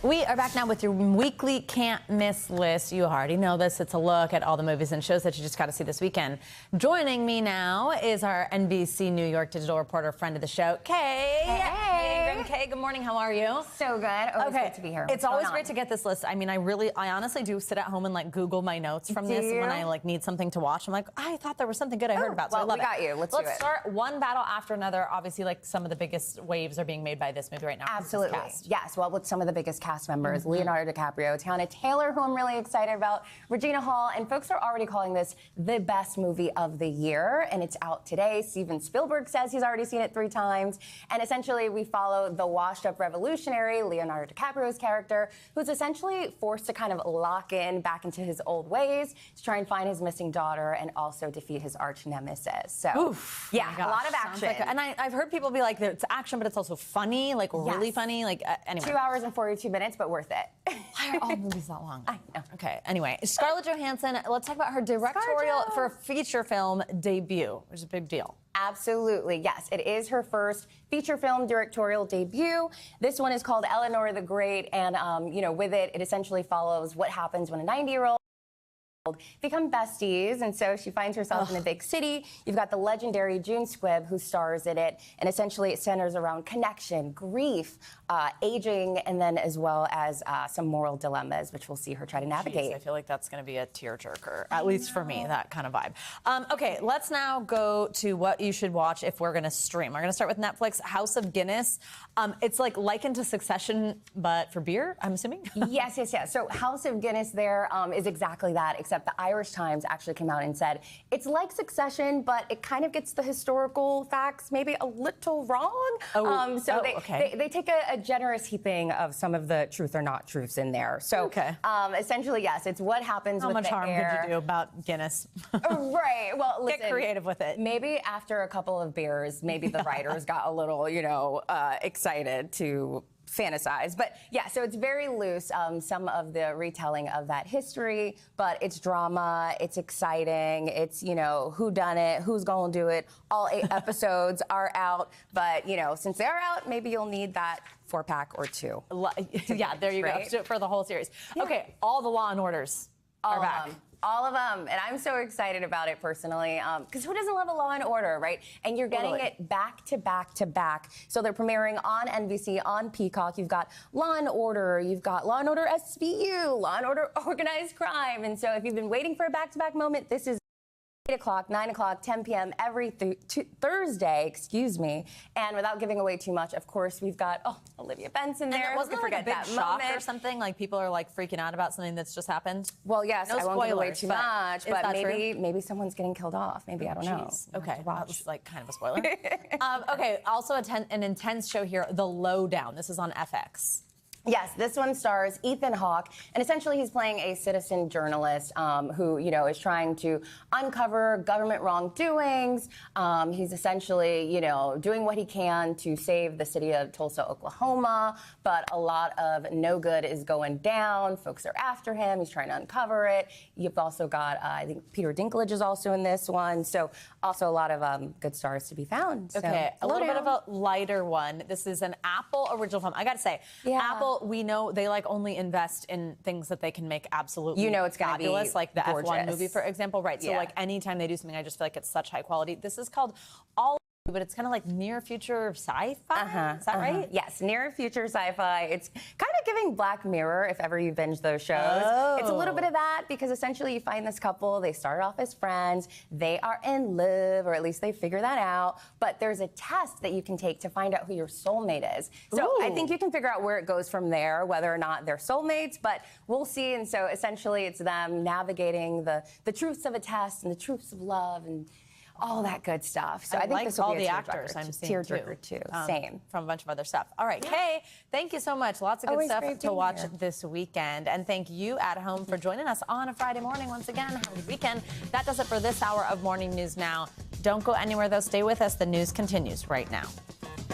We are back now with your weekly can't miss list. You already know this. It's a look at all the movies and shows that you just got to see this weekend. Joining me now is our NBC New York digital reporter, friend of the show, Kay. Hey. Angrum. Kay, good morning. How are you? So good. Always good to be here. It's always great to get this list. I mean, I honestly do sit at home and like Google my notes from this when I like need something to watch. I'm like, I thought there was something good I heard about, so I love it. Well, we got you. Let's do it. Let's start one battle after another. Obviously, like some of the biggest waves are being made by this movie right now. Absolutely. Yes. Well, with some of the biggest cast members, Leonardo DiCaprio, Tiana Taylor, who I'm really excited about, Regina Hall, and folks are already calling this the best movie of the year, and it's out today. Steven Spielberg says he's already seen it 3 times, and essentially we follow the washed-up revolutionary, Leonardo DiCaprio's character, who's essentially forced to kind of lock in back into his old ways to try and find his missing daughter and also defeat his arch nemesis. So, yeah, a lot of action. And I've heard people be like, it's action, but it's also funny, like really funny. Like anyway. 2 hours and 42 minutes, but worth it. Why are all movies that long? I know. Okay, anyway. Scarlett Johansson, let's talk about her directorial for a feature film debut, which is a big deal. Absolutely, yes. It is her first feature film directorial debut. This one is called Eleanor the Great, and with it essentially follows what happens when a 90-year-old become besties, and so she finds herself in a big city. You've got the legendary June Squibb who stars in it, and essentially it centers around connection, grief, aging, and then as well as some moral dilemmas, which we'll see her try to navigate. Jeez, I feel like that's going to be a tearjerker, at least for me, that kind of vibe. Okay, let's now go to what you should watch if we're going to stream. We're going to start with Netflix, House of Guinness. It's like likened to Succession, but for beer, I'm assuming? Yes. So House of Guinness there is exactly that, except the Irish Times actually came out and said it's like Succession, but it kind of gets the historical facts maybe a little wrong. They take a generous heaping of some of the truth or not truths in there. So essentially, yes, it's what happens with the air. How much harm could you do about Guinness? Right. Well, listen, get creative with it. Maybe after a couple of beers, maybe the writers got a little, excited to fantasize. But yeah, so it's very loose, some of the retelling of that history, but it's drama, it's exciting, it's, who done it, who's gonna do it. All 8 episodes are out, but, since they're out, maybe you'll need that 4-pack or 2. Yeah, there you go, for the whole series. Yeah. Okay, all the Law and Orders are back. All of them, and I'm so excited about it personally, because who doesn't love a Law and Order, right? And you're getting it back to back to back. So they're premiering on NBC, on Peacock. You've got Law and Order, you've got Law and Order SVU, Law and Order Organized Crime. And so if you've been waiting for a back-to-back moment, this is 8 o'clock, 9 o'clock, 10 p.m. every Thursday, And without giving away too much, of course, we've got Olivia Benson there. Wasn't forget like a big that shock moment or something? Like people are like freaking out about something that's just happened? Well, yes, no I won't give away too but much, but maybe someone's getting killed off. Maybe, I don't know. Okay, that was like kind of a spoiler. Okay, also an intense show here, The Lowdown. This is on FX. Yes, this one stars Ethan Hawke, and essentially he's playing a citizen journalist who, is trying to uncover government wrongdoings. He's essentially, doing what he can to save the city of Tulsa, Oklahoma, but a lot of no good is going down. Folks are after him. He's trying to uncover it. You've also got, I think Peter Dinklage is also in this one, so also a lot of good stars to be found. Okay, so, a little bit of a lighter one. This is an Apple original film. I got to say, Apple, we know they like only invest in things that they can make absolutely it's gonna fabulous, be like the gorgeous. F1 movie, for example, right? So like anytime they do something, I just feel like it's such high quality. This is called but it's kind of like near future sci-fi. Is that right? Yes, near future sci-fi. It's kind of giving Black Mirror, if ever you binge those shows. It's a little bit of that because essentially you find this couple, they start off as friends, they are in love, or at least they figure that out, but there's a test that you can take to find out who your soulmate is. So I think you can figure out where it goes from there, whether or not they're soulmates, but we'll see. And so essentially it's them navigating the truths of a test and the truths of love and all that good stuff. So I think like this will all be a the actors I'm seeing tearjerker too. Same. From a bunch of other stuff. All right, Kay, thank you so much. Lots of good stuff to watch this weekend. And thank you at home for joining us on a Friday morning once again. Have a good weekend. That does it for this hour of Morning News Now. Don't go anywhere though. Stay with us. The news continues right now.